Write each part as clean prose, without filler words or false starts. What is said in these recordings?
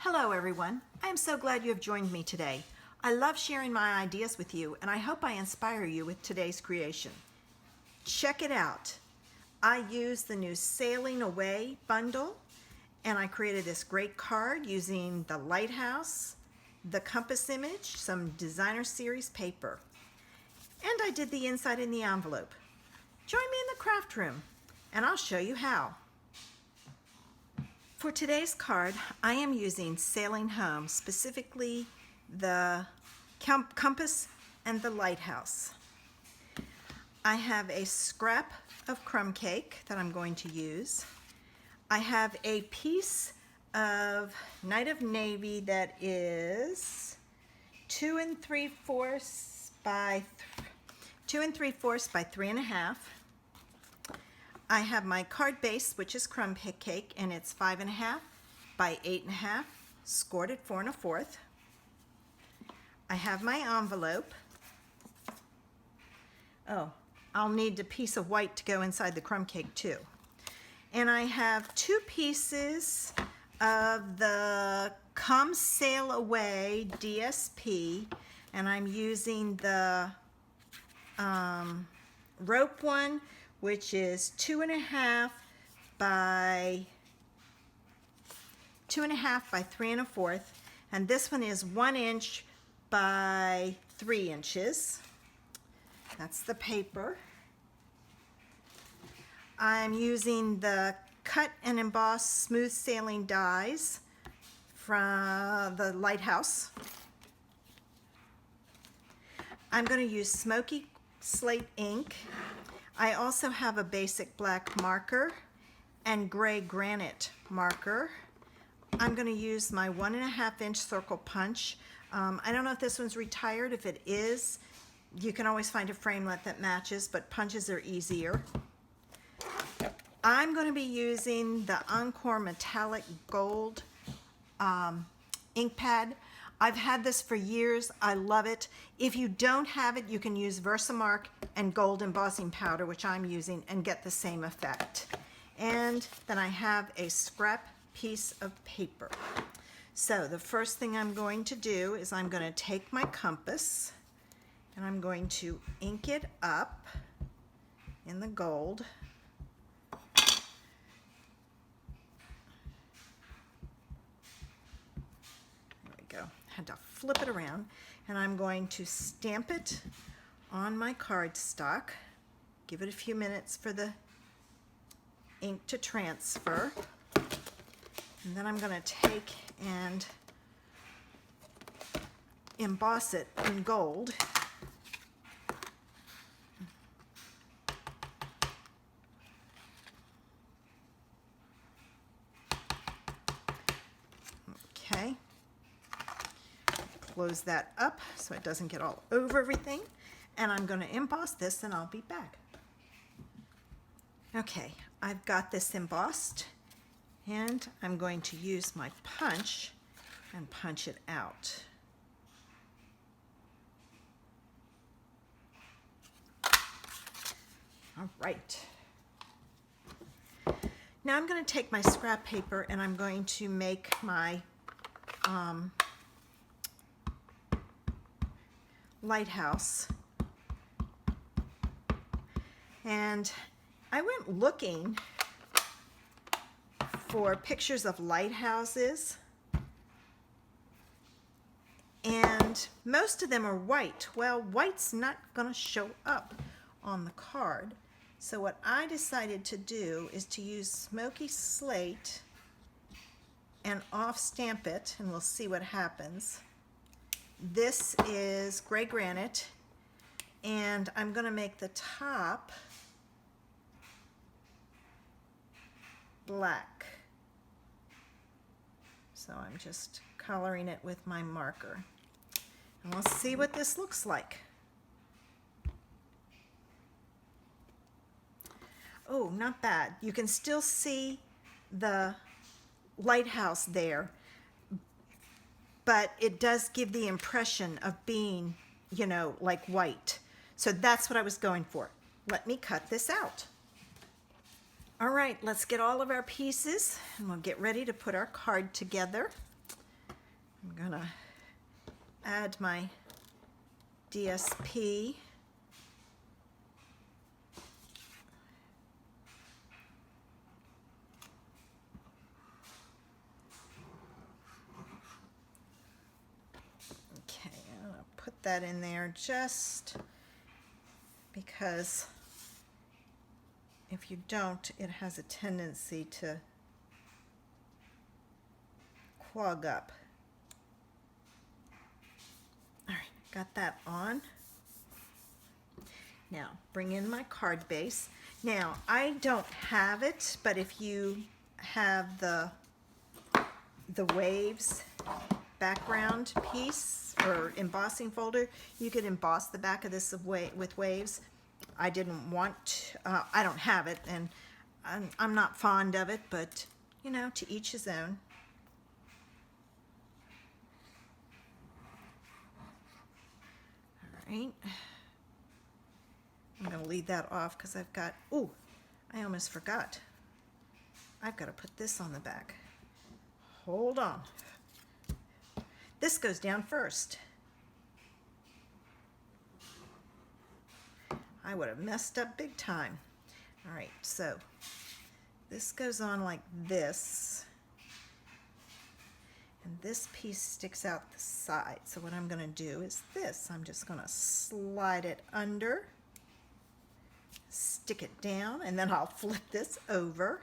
Hello everyone. I am so glad you have joined me today. I love sharing my ideas with you and I hope I inspire you with today's creation. Check it out. I used the new Sailing Away bundle and I created this great card using the lighthouse, the compass image, some designer series paper. And I did the inside in the envelope. Join me in the craft room and I'll show you how. For today's card, I am using Sailing Home, specifically the compass and the lighthouse. I have a scrap of crumb cake that I'm going to use. I have a piece of Night of Navy that is 2 3/4 by 3.5. I have my card base, which is crumb cake, and it's 5.5 by 8.5, scored at 4 1/4. I have my envelope. Oh, I'll need a piece of white to go inside the crumb cake too. And I have 2 pieces of the Come Sail Away DSP, and I'm using the rope one, which is 2.5 by 3 1/4, and this one is 1 inch by 3 inches. That's the paper. I'm using the cut and emboss smooth sailing dies from the lighthouse. I'm going to use Smoky Slate ink. I also have a basic black marker and gray Granite marker. I'm going to use my 1.5 inch circle punch. I don't know if this one's retired. If it is, you can always find a framelit that matches, but punches are easier. I'm going to be using the Encore Metallic Gold ink pad. I've had this for years. I love it. If you don't have it, you can use Versamark and gold embossing powder, which I'm using, and get the same effect. And then I have a scrap piece of paper. So the first thing I'm going to do is I'm going to take my compass and I'm going to ink it up in the gold. Had to flip it around, and I'm going to stamp it on my cardstock. Give it a few minutes for the ink to transfer, and then I'm going to take and emboss it in gold. Okay. Close that up so it doesn't get all over everything, and I'm going to emboss this and I'll be back. Okay, I've got this embossed and I'm going to use my punch and punch it out. All right. Now I'm going to take my scrap paper and I'm going to make my lighthouse, and I went looking for pictures of lighthouses, and most of them are white. Well, white's not going to show up on the card, so what I decided to do is to use Smoky Slate and off stamp it, and we'll see what happens. This is gray Granite, and I'm going to make the top black. So I'm just coloring it with my marker. And we'll see what this looks like. Oh, not bad. You can still see the lighthouse there, but it does give the impression of being, you know, like white. So that's what I was going for. Let me cut this out. All right, let's get all of our pieces and we'll get ready to put our card together. I'm gonna add my DSP. Okay, I'm gonna put that in there just because if you don't, it has a tendency to clog up. All right, got that on. Now, bring in my card base. Now, I don't have it, but if you have the waves background piece or embossing folder, you could emboss the back of this with waves. I didn't want, I don't have it, and I'm not fond of it, but you know, to each his own. All right. I'm going to leave that off because I've got, ooh, I almost forgot. I've got to put this on the back. Hold on. This goes down first. I would have messed up big time. All right, so this goes on like this. And this piece sticks out the side. So what I'm going to do is this. I'm just going to slide it under, stick it down, and then I'll flip this over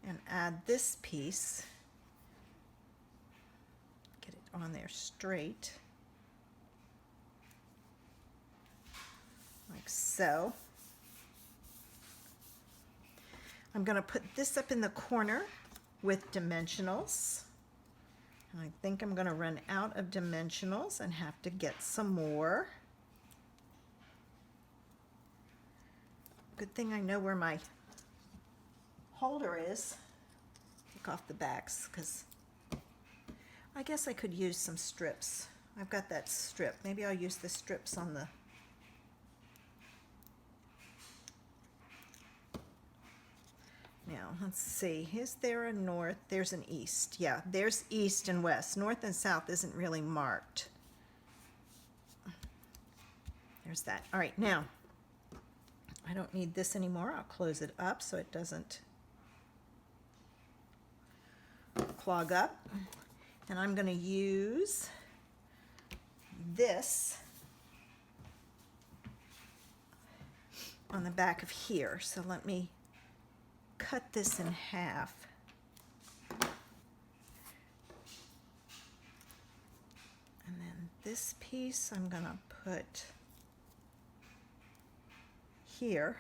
and add this piece. Get it on there straight, like so. I'm going to put this up in the corner with dimensionals. And I think I'm going to run out of dimensionals and have to get some more. Good thing I know where my holder is. Take off the backs because I guess I could use some strips. I've got that strip. Maybe I'll use the strips on the Now, let's see, is there a north? There's an east. Yeah, there's east and west. North and south isn't really marked. There's that. All right, now, I don't need this anymore. I'll close it up so it doesn't clog up. And I'm going to use this on the back of here. So let me cut this in half. And then this piece I'm going to put here.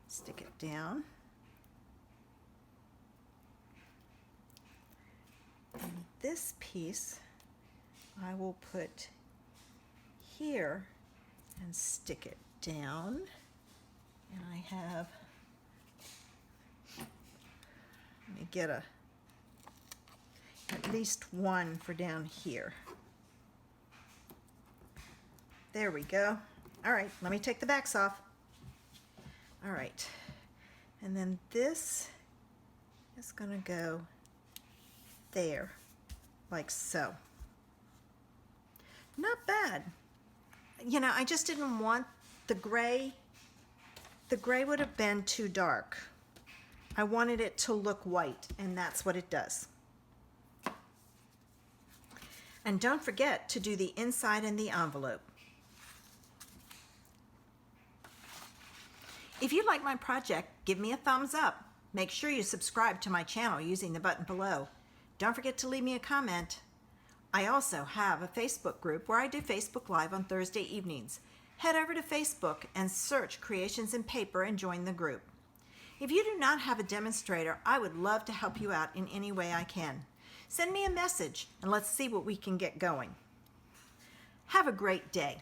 Stick it down. And this piece I will put here and stick it down. And I have, let me get at least one for down here. There we go. All right, let me take the backs off. All right, and then this is going to go there, like so. Not bad. You know, I just didn't want the gray. The gray would have been too dark. I wanted it to look white, and that's what it does. And don't forget to do the inside and the envelope. If you like my project, give me a thumbs up. Make sure you subscribe to my channel using the button below. Don't forget to leave me a comment. I also have a Facebook group where I do Facebook Live on Thursday evenings. Head over to Facebook and search Creations in Paper and join the group. If you do not have a demonstrator, I would love to help you out in any way I can. Send me a message and let's see what we can get going. Have a great day.